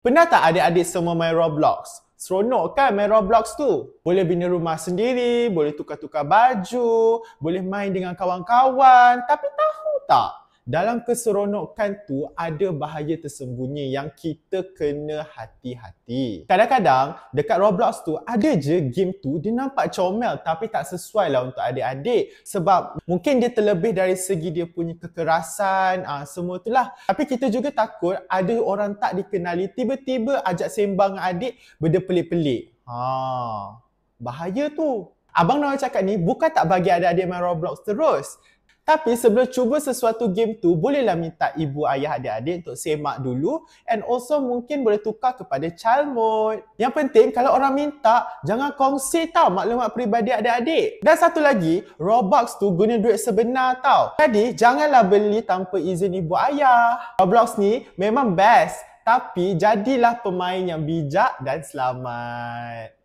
Pernah tak adik-adik semua main Roblox? Seronok kan main Roblox tu? Boleh bina rumah sendiri, boleh tukar-tukar baju, boleh main dengan kawan-kawan. Tapi tahu tak? Dalam keseronokan tu ada bahaya tersembunyi yang kita kena hati-hati. Kadang-kadang dekat Roblox tu ada je game tu dia nampak comel tapi tak sesuai lah untuk adik-adik. Sebab mungkin dia terlebih dari segi dia punya kekerasan, semua tu lah. Tapi kita juga takut ada orang tak dikenali tiba-tiba ajak sembang dengan adik benda pelik-pelik. Bahaya tu. Abang Noel cakap ni bukan tak bagi adik-adik main Roblox terus. Tapi sebelum cuba sesuatu game tu, bolehlah minta ibu ayah adik-adik untuk semak dulu and also mungkin boleh tukar kepada child mode. Yang penting kalau orang minta, jangan kongsi tau maklumat peribadi adik-adik. Dan satu lagi, Roblox tu guna duit sebenar tau. Jadi janganlah beli tanpa izin ibu ayah. Roblox ni memang best, tapi jadilah pemain yang bijak dan selamat.